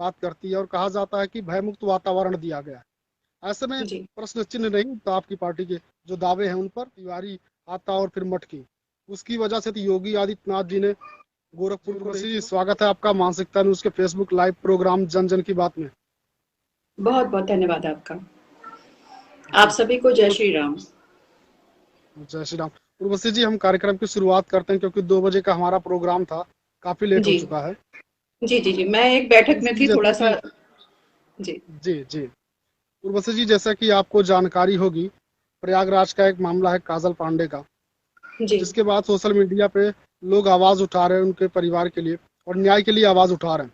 बात करती है और कहा जाता है कि भयमुक्त वातावरण दिया गया है। ऐसे में जी प्रश्न चिन्ह नहीं उठता आपकी पार्टी के जो दावे हैं उन पर, तिवारी आता और फिर मटकी, उसकी वजह से तो योगी आदित्यनाथ जी ने गोरखपुर को नहीं चुना। स्वागत है आपका मानसिकता न्यूज के फेसबुक लाइव प्रोग्राम जन जन की बात में। बहुत बहुत धन्यवाद आपका। आप जी सभी को जय श्री राम। जय श्री राम। उर्वशी जी, हम कार्यक्रम की शुरुआत करते हैं क्योंकि 2 बजे का हमारा प्रोग्राम था, काफी लेट हो जी चुका है। जी जी जी, मैं एक बैठक में उर्वशी जी थी जैसा थोड़ा सा। कि जी जी जी उर्वशी जी, जैसा कि आपको जानकारी होगी, प्रयागराज का एक मामला है काजल पांडे का, जी जिसके बाद सोशल मीडिया पे लोग आवाज उठा रहे हैं उनके परिवार के लिए और न्याय के लिए आवाज उठा रहे हैं।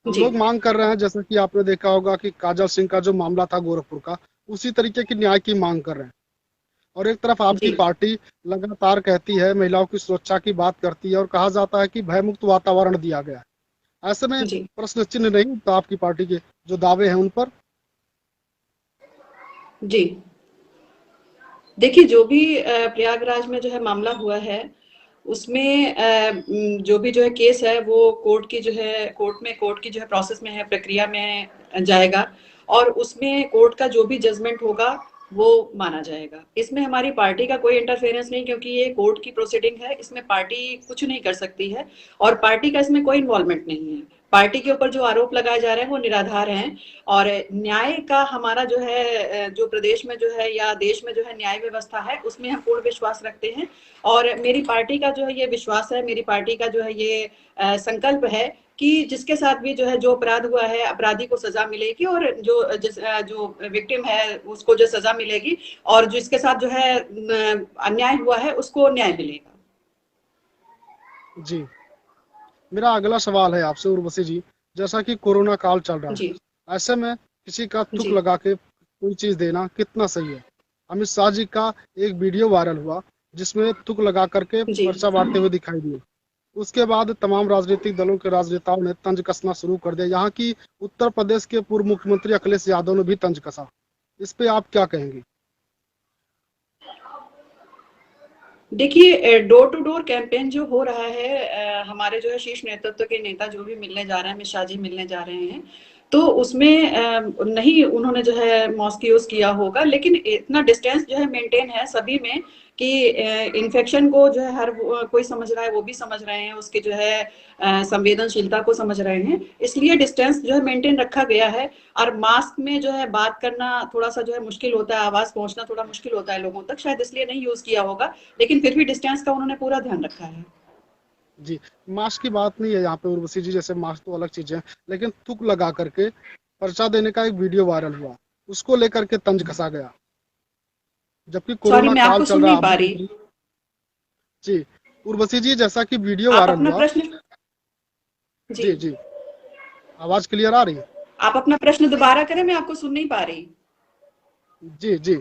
जी लोग मांग कर रहे हैं, जैसा कि आपने देखा होगा कि काजल सिंह का जो मामला था गोरखपुर का, उसी तरीके की न्याय की मांग कर रहे हैं। और एक तरफ आपकी जी पार्टी लगातार कहती है, महिलाओं की सुरक्षा की बात करती है और कहा जाता है कि भयमुक्त वातावरण दिया गया है। ऐसे में जी प्रश्न चिन्ह नहीं उठता आपकी पार्टी के जो दावे हैं उन पर। जी। देखिए, जो भी प्रयागराज में जो है मामला हुआ है, उसमें जो भी जो है केस है वो कोर्ट की जो है कोर्ट की जो है प्रोसेस में है, प्रक्रिया में जाएगा और उसमें कोर्ट का जो भी जजमेंट होगा वो माना जाएगा। इसमें हमारी पार्टी का कोई इंटरफेरेंस नहीं, क्योंकि ये कोर्ट की प्रोसीडिंग है, इसमें पार्टी कुछ नहीं कर सकती है और पार्टी का इसमें कोई इन्वॉल्वमेंट नहीं है। पार्टी के ऊपर जो आरोप लगाए जा रहे हैं वो निराधार हैं और न्याय का हमारा जो है जो प्रदेश में जो है या देश में जो है न्याय व्यवस्था है उसमें हम पूर्ण विश्वास रखते हैं और मेरी पार्टी का जो है ये विश्वास है, मेरी पार्टी का जो है ये संकल्प है कि जिसके साथ भी जो है जो अपराध हुआ है अपराधी को सजा मिलेगी और जो विक्टिम है उसको जो सजा मिलेगी और जिसके साथ जो है अन्याय हुआ है उसको न्याय मिलेगा। जी, मेरा अगला सवाल है आपसे उर्वशी जी, जैसा कि कोरोना काल चल रहा जी है, ऐसे में किसी का तुक जी लगा के कोई चीज देना कितना सही है? अमित शाह जी का एक वीडियो वायरल हुआ जिसमें तुक लगा करके जी पर्चा बांटते हुए दिखाई दिए। उसके बाद तमाम राजनीतिक दलों के राजनेताओं ने तंज कसना शुरू कर दिया। यहाँ की उत्तर प्रदेश के पूर्व मुख्यमंत्री अखिलेश यादव ने भी तंज कसा। इस पे आप क्या कहेंगे? देखिए, डोर टू डोर कैंपेन जो हो रहा है, हमारे जो है शीर्ष नेतृत्व के नेता जो भी मिलने जा रहे हैं, अमित शाह जी मिलने जा रहे हैं, तो उसमें नहीं उन्होंने जो है मास्क यूज किया होगा, लेकिन इतना डिस्टेंस जो है मेंटेन है सभी में कि इन्फेक्शन को जो है हर कोई समझ रहा है, वो भी समझ रहे हैं, उसकी जो है संवेदनशीलता को समझ रहे हैं, इसलिए डिस्टेंस जो है मेंटेन रखा गया है। और मास्क में जो है बात करना थोड़ा सा जो है मुश्किल होता है, आवाज पहुंचना थोड़ा मुश्किल होता है लोगों तक, शायद इसलिए नहीं यूज किया होगा, लेकिन फिर भी डिस्टेंस का उन्होंने पूरा ध्यान रखा है। जी, मास्क की बात नहीं है यहाँ पे उर्वशी जी, जैसे मास्क तो अलग चीज है, लेकिन थूक लगा करके पर्चा देने का एक वीडियो वायरल हुआ, उसको लेकर के तंज कसा गया, जबकि सॉरी, कोरोना मैं काल आपको चल सुन रहा नहीं है, आप पा भी रही। देख रही। जी उर्वशी जी, जैसा कि वीडियो आप वायरल अपना हुआ। प्रश्न। जी, जी जी, आवाज क्लियर आ रही है? आप अपना प्रश्न दोबारा करें, मैं आपको सुन नहीं पा रही। जी जी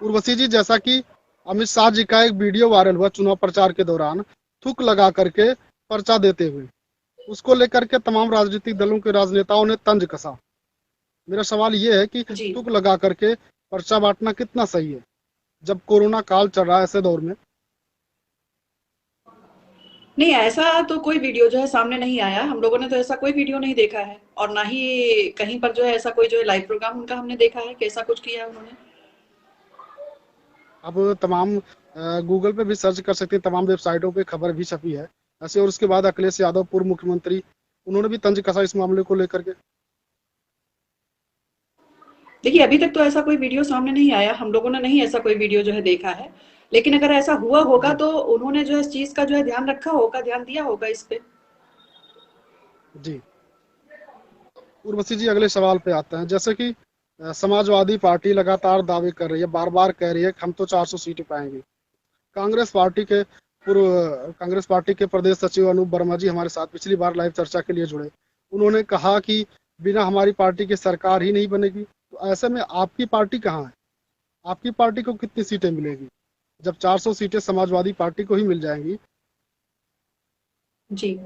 उर्वशी जी, जैसा कि अमित शाह जी का एक वीडियो वायरल हुआ चुनाव प्रचार के दौरान, थूक लगा करके पर्चा देते हुए, उसको लेकर के तमाम राजनीतिक दलों के राजनेताओं ने तंज कसा। मेरा सवाल ये है कि जी तुक लगा करके पर्चा बांटना कितना सही है जब कोरोना काल चल रहा है ऐसे दौर में? नहीं, ऐसा तो कोई वीडियो जो है सामने नहीं आया, हम लोगों ने तो ऐसा कोई वीडियो नहीं देखा है और ना ही कहीं पर जो है ऐसा कोई जो है लाइव प्रोग्राम उनका हमने देखा है कि ऐसा कुछ किया है उन्होंने। अब तमाम गूगल पे भी सर्च कर सकते हैं, तमाम वेबसाइटों पे खबर भी छपी है ऐसे। और उसके बाद अखिलेश यादव पूर्व मुख्यमंत्री, उन्होंने भी तंज कसा इस मामले को लेकर के। देखिए, अभी तक तो ऐसा कोई वीडियो सामने नहीं आया, हम लोगों ने नहीं ऐसा कोई वीडियो जो है देखा है, लेकिन अगर ऐसा हुआ होगा जी तो उन्होंने जो है इस चीज का जो है ध्यान रखा होगा, ध्यान दिया होगा इस पे। जी उर्वशी जी, अगले सवाल पे आते हैं। जैसे कि समाजवादी पार्टी लगातार दावे कर रही है, बार बार कह रही है कि हम तो 400 सीटें पाएंगे। कांग्रेस पार्टी के पूर्व कांग्रेस पार्टी के प्रदेश सचिव अनूप वर्मा जी हमारे साथ पिछली बार लाइव चर्चा के लिए जुड़े। उन्होंने कहा कि बिना हमारी पार्टी की सरकार ही नहीं बनेगी। तो ऐसे में आपकी पार्टी कहाँ है? आपकी पार्टी को कितनी सीटें मिलेगी जब 400 सीटें समाजवादी पार्टी को ही मिल जाएंगी? जी,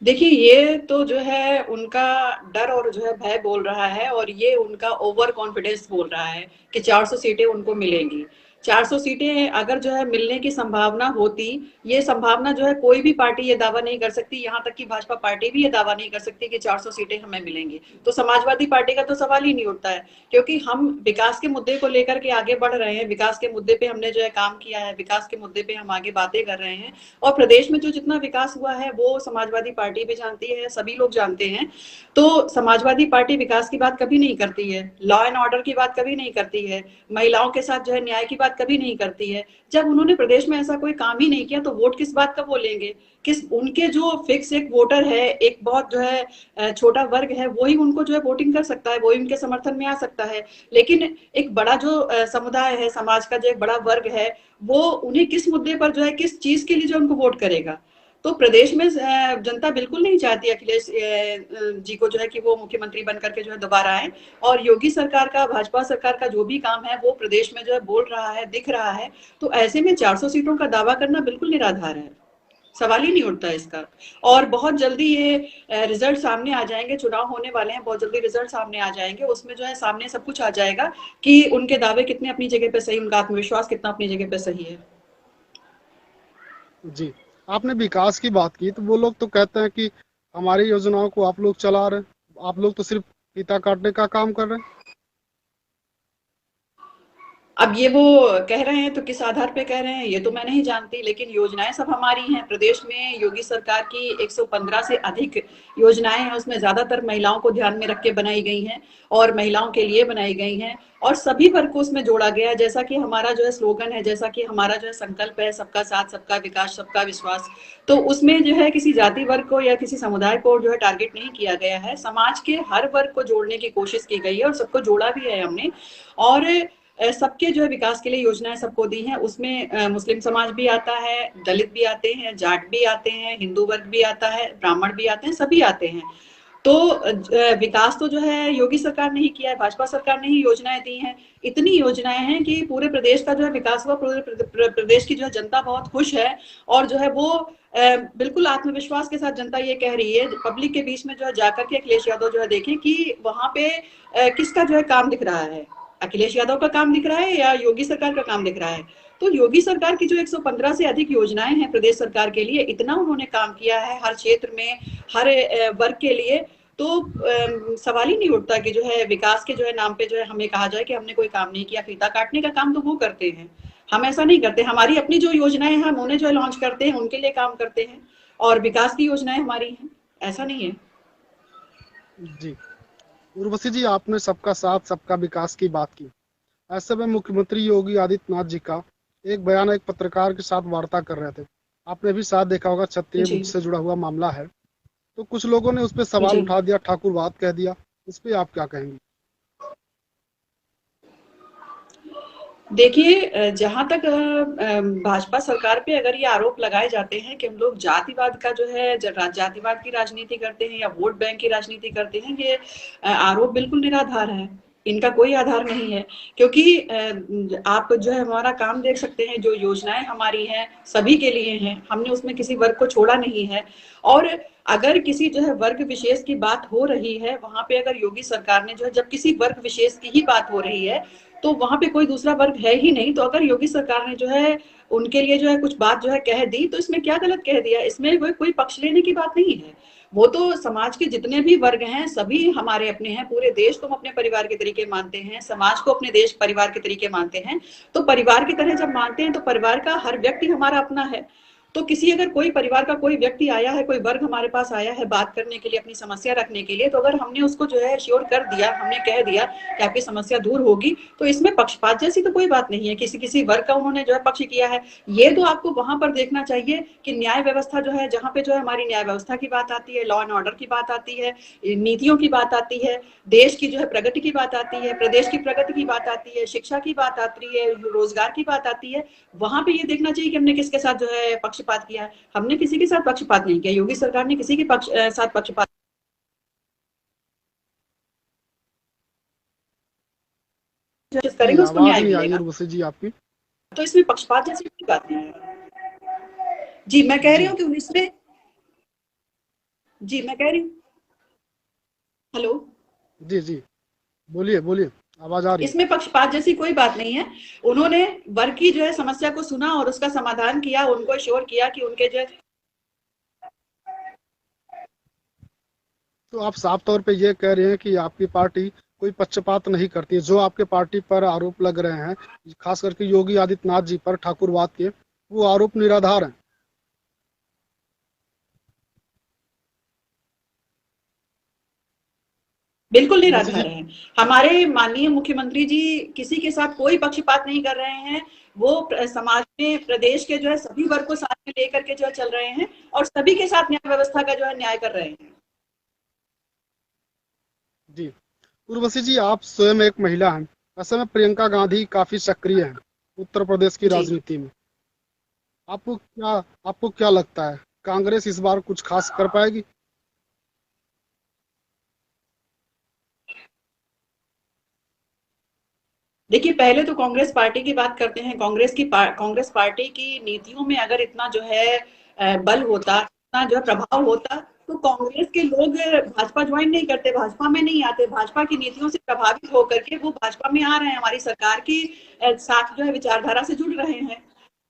देखिए, ये तो जो है उनका डर और जो है भय बोल रहा है और ये उनका ओवर कॉन्फिडेंस बोल रहा है कि 400 सीटें उनको मिलेंगी। 400 सीटें अगर जो है मिलने की संभावना होती, ये संभावना जो है कोई भी पार्टी ये दावा नहीं कर सकती, यहाँ तक कि भाजपा पार्टी भी ये दावा नहीं कर सकती कि 400 सीटें हमें मिलेंगी। तो समाजवादी पार्टी का तो सवाल ही नहीं उठता है, क्योंकि हम विकास के मुद्दे को लेकर के आगे बढ़ रहे हैं, विकास के मुद्दे पे हमने जो है काम किया है, विकास के मुद्दे पे हम आगे बातें कर रहे हैं, और प्रदेश में जो जितना विकास हुआ है वो समाजवादी पार्टी भी जानती है, सभी लोग जानते हैं। तो समाजवादी पार्टी विकास की बात कभी नहीं करती है, लॉ एंड ऑर्डर की बात कभी नहीं करती है, महिलाओं के साथ जो है न्याय की बात कभी नहीं करती है। जब उन्होंने प्रदेश में ऐसा कोई काम ही नहीं किया तो वोट किस बात का वो लेंगे? किस उनके जो फिक्स एक वोटर है, एक बहुत जो है छोटा वर्ग है, वही उनको जो है वोटिंग कर सकता है, वही उनके समर्थन में आ सकता है। लेकिन एक बड़ा जो समुदाय है, समाज का जो एक बड़ा वर्ग है, वो उन्हें किस मुद्दे पर जो है, किस चीज के लिए जो उनको वोट करेगा? तो प्रदेश में जनता बिल्कुल नहीं चाहती अखिलेश जी को जो है कि वो मुख्यमंत्री बनकर के जो है दोबारा आए। और योगी सरकार का, भाजपा सरकार का जो भी काम है वो प्रदेश में जो है बोल रहा है, दिख रहा है। तो ऐसे में 400 सीटों का दावा करना बिल्कुल निराधार है, सवाल ही नहीं उठता इसका। और बहुत जल्दी ये रिजल्ट सामने आ जाएंगे, चुनाव होने वाले हैं, बहुत जल्दी रिजल्ट सामने आ जाएंगे, उसमें जो है सामने सब कुछ आ जाएगा कि उनके दावे कितने अपनी जगह पे सही, उनका आत्मविश्वास कितना अपनी जगह पे सही है। जी, आपने विकास की बात की तो वो लोग तो कहते हैं कि हमारी योजनाओं को आप लोग चला रहे हैं, आप लोग तो सिर्फ फीता काटने का काम कर रहे हैं। अब ये वो कह रहे हैं तो किस आधार पे कह रहे हैं ये तो मैं नहीं जानती, लेकिन योजनाएं सब हमारी हैं। प्रदेश में योगी सरकार की 115 से अधिक योजनाएं हैं, उसमें ज्यादातर महिलाओं को ध्यान में रख के बनाई गई हैं और महिलाओं के लिए बनाई गई हैं, और सभी वर्ग को उसमें जोड़ा गया है। जैसा कि हमारा जो है स्लोगन है, जैसा कि हमारा जो है संकल्प है, सबका साथ, सबका विकास, सबका विश्वास। तो उसमें जो है किसी जाति वर्ग को या किसी समुदाय को जो है टारगेट नहीं किया गया है, समाज के हर वर्ग को जोड़ने की कोशिश की गई है और सबको जोड़ा भी है हमने। और सबके जो है विकास के लिए योजनाएं सबको दी हैं। उसमें मुस्लिम समाज भी आता है, दलित भी आते हैं, जाट भी आते हैं, हिंदू वर्ग भी आता है, ब्राह्मण भी आते हैं, सभी आते हैं। तो विकास तो जो है योगी सरकार ने ही किया है, भाजपा सरकार ने ही योजनाएं दी हैं। इतनी योजनाएं हैं कि पूरे प्रदेश का जो है विकास हुआ, पूरे प्रदेश की जो है जनता बहुत खुश है। और जो है वो बिल्कुल आत्मविश्वास के साथ जनता ये कह रही है, पब्लिक के बीच में जो है जाकर के अखिलेश यादव जो है देखें कि वहां पे किसका जो है काम दिख रहा है, अखिलेश यादव का काम दिख रहा है या योगी सरकार का काम दिख रहा है। तो योगी सरकार की जो 115 से अधिक योजनाएं हैं प्रदेश सरकार के लिए, इतना उन्होंने काम किया है हर क्षेत्र में, हर वर्ग के लिए। तो सवाल ही नहीं उठता कि जो है विकास के जो है नाम पे जो है हमें कहा जाए कि हमने कोई काम नहीं किया। फीता काटने का काम तो वो करते हैं, हम ऐसा नहीं करते। हमारी अपनी जो योजनाएं हैं हम उन्हें जो है लॉन्च करते हैं, उनके लिए काम करते हैं, और विकास की योजनाएं हमारी हैं, ऐसा नहीं है। जी, उर्वशी जी, आपने सबका साथ सबका विकास की बात की। ऐसे में मुख्यमंत्री योगी आदित्यनाथ जी का एक बयान एक पत्रकार के साथ वार्ता कर रहे थे, आपने भी साथ देखा होगा, क्षत्रिय जी से जुड़ा हुआ मामला है। तो कुछ लोगों ने उस पर सवाल जी। उठा दिया, ठाकुरवाद कह दिया, इस पे आप क्या कहेंगे? देखिए, जहाँ तक भाजपा सरकार पे अगर ये आरोप लगाए जाते हैं कि हम लोग जातिवाद का जो है जातिवाद की राजनीति करते हैं या वोट बैंक की राजनीति करते हैं, ये आरोप बिल्कुल निराधार है, इनका कोई आधार नहीं है। क्योंकि आप जो है हमारा काम देख सकते हैं, जो योजनाएं हमारी हैं सभी के लिए हैं, हमने उसमें किसी वर्ग को छोड़ा नहीं है। और अगर किसी जो है वर्ग विशेष की बात हो रही है, वहां पे अगर योगी सरकार ने जो है, जब किसी वर्ग विशेष की ही बात हो रही है तो वहां पे कोई दूसरा वर्ग है ही नहीं, तो अगर योगी सरकार ने जो है उनके लिए जो है कुछ बात जो है कह दी, तो इसमें क्या गलत कह दिया? इसमें कोई पक्ष लेने की बात नहीं है। वो तो समाज के जितने भी वर्ग हैं सभी हमारे अपने हैं, पूरे देश को हम अपने परिवार के तरीके मानते हैं, समाज को अपने देश परिवार के तरीके मानते हैं। तो परिवार की तरह जब मानते हैं तो परिवार का हर व्यक्ति हमारा अपना है। तो किसी अगर कोई परिवार का कोई व्यक्ति आया है, कोई वर्ग हमारे पास आया है बात करने के लिए, अपनी समस्या रखने के लिए, तो अगर हमने उसको जो है श्योर कर दिया, हमने कह दिया कि आपकी समस्या दूर होगी, तो इसमें पक्षपात जैसी तो कोई बात नहीं है। किसी वर्ग का उन्होंने जो है पक्ष किया है, ये तो आपको वहां पर देखना चाहिए कि न्याय व्यवस्था जो है, जहां पे जो है हमारी न्याय व्यवस्था की बात आती है, लॉ एंड ऑर्डर की बात आती है, नीतियों की बात आती है, देश की जो है प्रगति की बात आती है, प्रदेश की प्रगति की बात आती है, शिक्षा की बात आती है, रोजगार की बात आती है, वहां पे ये देखना चाहिए कि हमने किसके साथ जो है पक्षपात किया है। हमने किसी के साथ पक्षपात नहीं किया, योगी सरकार ने किसी के साथ पक्षपात जी, करेंगे उसको आवाज न्याय नहीं आ रही मिलेगा। उर्वशी जी आपकी। तो इसमें पक्षपात जैसी कोई बात नहीं है। जी मैं कह रही जी हूँ कि 19 जी मैं कह रही हूँ। हेलो। जी जी, बोलिए बोलिए। आवाज आ रही है? इसमें पक्षपात जैसी कोई बात नहीं है। उन्होंने वर्ग की जो है समस्या को सुना और उसका समाधान किया, उनको श्योर किया कि उनके जो है। तो आप साफ तौर पे ये कह रहे हैं कि आपकी पार्टी कोई पक्षपात नहीं करती है। जो आपके पार्टी पर आरोप लग रहे हैं, खास करके योगी आदित्यनाथ जी पर ठाकुरवाद के, वो आरोप निराधार हैं। बिल्कुल उर्वशी जी। निराधार है। हमारे माननीय मुख्यमंत्री जी किसी के साथ कोई पक्षपात नहीं कर रहे हैं। वो समाज में प्रदेश के जो है सभी वर्ग को साथ में लेकर के जो है चल रहे हैं और सभी के साथ न्याय व्यवस्था का जो है न्याय कर रहे हैं। जी। उर्वशी जी, आप स्वयं एक महिला हैं। ऐसे में प्रियंका गांधी काफी सक्रिय हैं उत्तर प्रदेश की जी। राजनीति में। आपको क्या आपको क्या लगता है, कांग्रेस इस बार कुछ खास कर पाएगी? देखिए, पहले तो कांग्रेस पार्टी की बात करते हैं। कांग्रेस पार्टी की नीतियों में अगर इतना जो है बल होता, इतना जो है प्रभाव होता, तो कांग्रेस के लोग भाजपा ज्वाइन नहीं करते, भाजपा में नहीं आते। भाजपा की नीतियों से प्रभावित होकर के वो भाजपा में आ रहे हैं, हमारी सरकार की साथ जो है विचारधारा से जुड़ रहे हैं।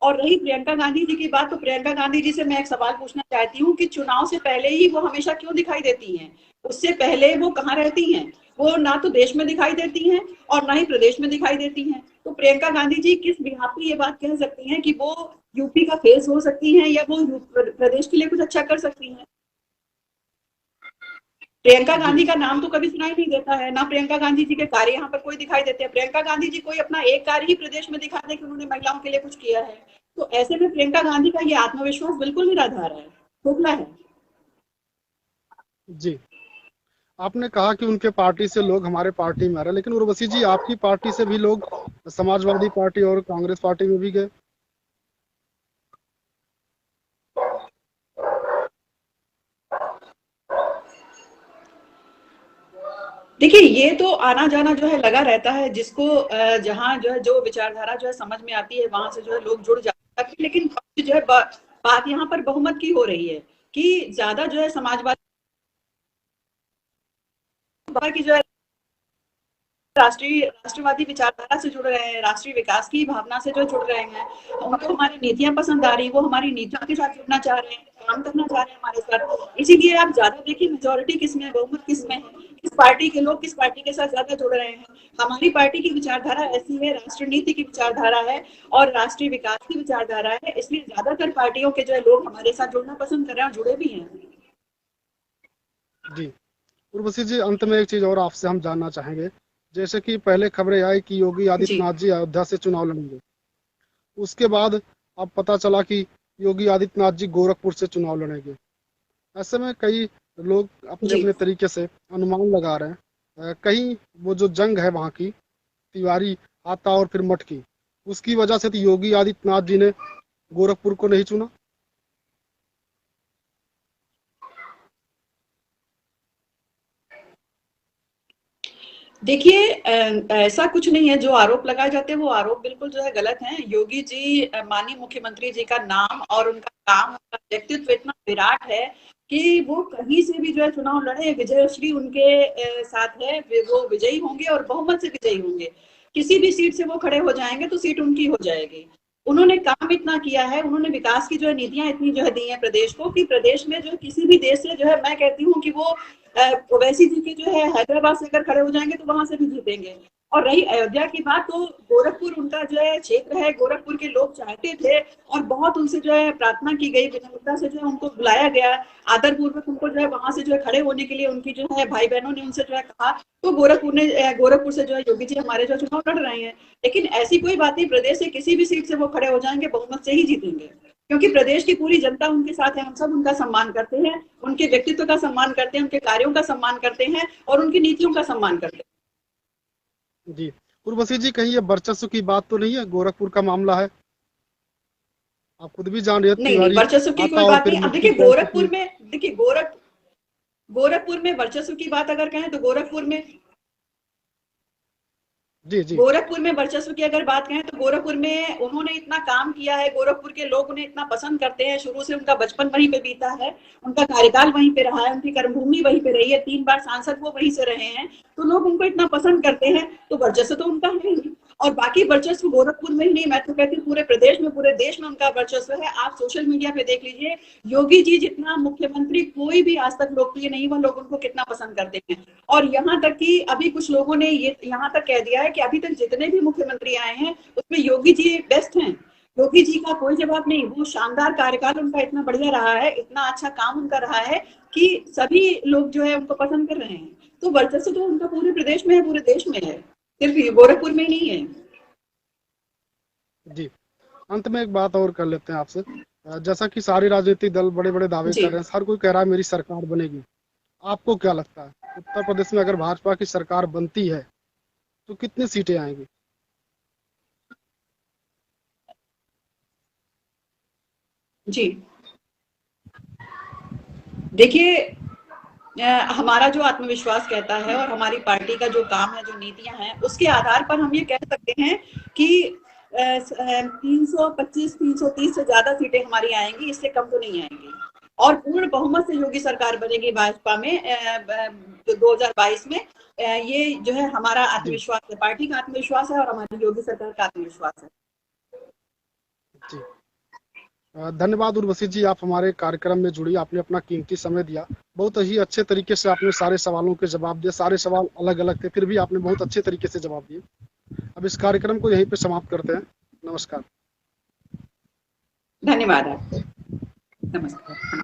और रही प्रियंका गांधी जी की बात, तो प्रियंका गांधी जी से मैं एक सवाल पूछना चाहती हूँ कि चुनाव से पहले ही वो हमेशा क्यों दिखाई देती हैं? उससे पहले वो कहाँ रहती हैं? वो ना तो देश में दिखाई देती हैं और ना ही प्रदेश में दिखाई देती हैं। तो प्रियंका गांधी जी किस बिहाफ पे ये बात कह सकती हैं कि वो यूपी का फेस हो सकती हैं या वो प्रदेश के लिए कुछ अच्छा कर सकती हैं? प्रियंका जी। गांधी का नाम तो कभी सुनाई नहीं देता है, ना प्रियंका गांधी जी के कार्य यहाँ पर कोई दिखाई देते हैं। प्रियंका गांधी जी कोई अपना एक कार्य ही प्रदेश में दिखा दे कि उन्होंने महिलाओं के लिए कुछ किया है, तो ऐसे में प्रियंका गांधी का ये आत्मविश्वास बिल्कुल निराधार है, खोखला है। जी। आपने कहा कि उनके पार्टी से लोग हमारे पार्टी में आ रहे हैं, लेकिन उर्वशी जी, आपकी पार्टी से भी लोग समाजवादी पार्टी और कांग्रेस पार्टी में भी गए। देखिए, ये तो आना जाना जो है लगा रहता है। जिसको जहाँ जो है जो विचारधारा जो है समझ में आती है, वहां से जो है लोग जुड़ जाते हैं। लेकिन जो है बात यहाँ पर बहुमत की हो रही है कि ज्यादा जो है समाजवादी की जो है राष्ट्रवादी विचारधारा से जुड़ रहे हैं, राष्ट्रीय विकास की भावना से जो जुड़ रहे हैं। उनको हमारी नीतियां पसंद आ रही, वो हमारी नीतियों के साथ जुड़ना चाह रहे हैं, काम करना चाह रहे हैं हमारे साथ। इसीलिए आप ज्यादा देखिए, मेजोरिटी किसमें है, बहुमत किसमें है, किस पार्टी के लोग किस पार्टी के साथ ज्यादा जुड़ रहे हैं। हमारी पार्टी की विचारधारा ऐसी है, राष्ट्र नीति की विचारधारा है और राष्ट्रीय विकास की विचारधारा है। इसलिए ज्यादातर पार्टियों के जो है लोग हमारे साथ जुड़ना पसंद कर रहे हैं और जुड़े भी हैं। जी। उर्वशी जी, अंत में एक चीज और आपसे हम जानना चाहेंगे। जैसे कि पहले खबरें आई कि योगी जी। आदित्यनाथ जी अयोध्या से चुनाव लड़ेंगे। उसके बाद अब पता चला कि योगी आदित्यनाथ जी गोरखपुर से चुनाव लड़ेंगे। ऐसे में कई लोग अपने जी। अपने तरीके से अनुमान लगा रहे हैं। कहीं वो जो जंग है वहाँ की, तिवारी आता और फिर मठ की, उसकी वजह से तो योगी आदित्यनाथ जी ने गोरखपुर को नहीं चुना। देखिए, ऐसा कुछ नहीं है। जो आरोप लगाए जाते हैं वो आरोप बिल्कुल जो है गलत हैं। योगी जी, माननीय मुख्यमंत्री जी का नाम और उनका काम, उनका व्यक्तित्व इतना विराट है कि वो कहीं से भी जो है चुनाव लड़े, विजयश्री उनके साथ है। वो विजयी होंगे और बहुमत से विजयी होंगे। किसी भी सीट से वो खड़े हो जाएंगे तो सीट उनकी हो जाएगी। उन्होंने काम इतना किया है, उन्होंने विकास की जो है नीतियां इतनी जो है दी है प्रदेश को, कि प्रदेश में जो है किसी भी देश से जो है, मैं कहती हूँ कि वो ओवैसी जी के जो है हैदराबाद से अगर खड़े हो जाएंगे तो वहां से भी जीतेंगे। और रही अयोध्या की बात, तो गोरखपुर उनका जो है क्षेत्र है, गोरखपुर के लोग चाहते थे और बहुत उनसे जो है प्रार्थना की गई, विनम्रता से जो है उनको बुलाया गया, आदर पूर्वक उनको जो है वहां से जो है खड़े होने के लिए उनकी जो है भाई बहनों ने उनसे जो है कहा। तो गोरखपुर से जो है योगी जी हमारे जो चुनाव लड़ रहे हैं। लेकिन ऐसी कोई बात नहीं, प्रदेश से किसी भी सीट से वो खड़े हो जाएंगे, बहुमत से ही जीतेंगे, क्योंकि प्रदेश की पूरी जनता उनके साथ है। हम सब उनका सम्मान करते हैं, उनके व्यक्तित्व का सम्मान करते हैं, उनके कार्यों का सम्मान करते हैं और उनकी नीतियों का सम्मान करते हैं। जी। उर्वशी जी, कहीं ये वर्चस्व की बात तो नहीं है? गोरखपुर का मामला है, आप खुद भी जान रहे हैं, नहीं नहीं, तिवारी वर्चस्व की आता कोई और बात फिर नहीं। अब मटकी देखिए, कह चुकी। गोरखपुर में वर्चस्व की बात अगर कहें तो गोरखपुर में जी जी गोरखपुर में वर्चस्व की अगर बात करें तो गोरखपुर में उन्होंने इतना काम किया है, गोरखपुर के लोग उन्हें इतना पसंद करते हैं, शुरू से उनका बचपन वहीं पे बीता है, उनका कार्यकाल वहीं पे रहा है, उनकी कर्मभूमि वहीं पे रही है, 3 बार सांसद वो वहीं से रहे हैं, तो लोग उनको इतना पसंद करते हैं, तो वर्चस्व तो उनका है ही। और बाकी वर्चस्व गोरखपुर में ही नहीं, मैं तो कहती हूँ पूरे प्रदेश में, पूरे देश में उनका वर्चस्व है। आप सोशल मीडिया पे देख लीजिए, योगी जी जितना मुख्यमंत्री कोई भी आज तक लोकप्रिय नहीं हुआ, लोग उनको कितना पसंद करते हैं। और यहाँ तक कि अभी कुछ लोगों ने ये यहाँ तक कह दिया है कि अभी तक जितने भी मुख्यमंत्री आए हैं उसमें योगी जी बेस्ट हैं, योगी जी का कोई जवाब नहीं। वो शानदार कार्यकाल उनका इतना बढ़िया रहा है, इतना अच्छा काम उनका रहा है कि सभी लोग जो है उनको पसंद कर रहे हैं। तो वर्चस्व तो उनका पूरे प्रदेश में है, पूरे देश में है, सिर्फ गोरखपुर में ही नहीं है। जी। अंत में एक बात और कर लेते हैं आपसे। जैसा कि सारे राजनीतिक दल बड़े बड़े दावे जी कर रहे हैं, हर कोई कह रहा है मेरी सरकार बनेगी, आपको क्या लगता है उत्तर प्रदेश में अगर भाजपा की सरकार बनती है तो कितनी सीटें आएंगी? जी देखिए, हमारा जो आत्मविश्वास कहता है और हमारी पार्टी का जो काम है, जो नीतियां हैं, उसके आधार पर हम ये कह सकते हैं कि 325 330 से ज्यादा सीटें हमारी आएंगी, इससे कम तो नहीं आएंगी। और पूर्ण बहुमत से योगी सरकार बनेगी भाजपा में 2022 में। ये जो है हमारा जी आत्मविश्वास है, पार्टी का आत्मविश्वास है और हमारी योगी सरकार का आत्मविश्वास है। जी। धन्यवाद उर्वशी जी, आप हमारे कार्यक्रम में जुड़ी, आपने अपना कीमती समय दिया, बहुत ही अच्छे तरीके से आपने सारे सवालों के जवाब दिए। सारे सवाल अलग अलग थे, फिर भी आपने बहुत अच्छे तरीके से जवाब दिए। अब इस कार्यक्रम को यहीं पे समाप्त करते हैं। नमस्कार। धन्यवाद आपको। नमस्कार।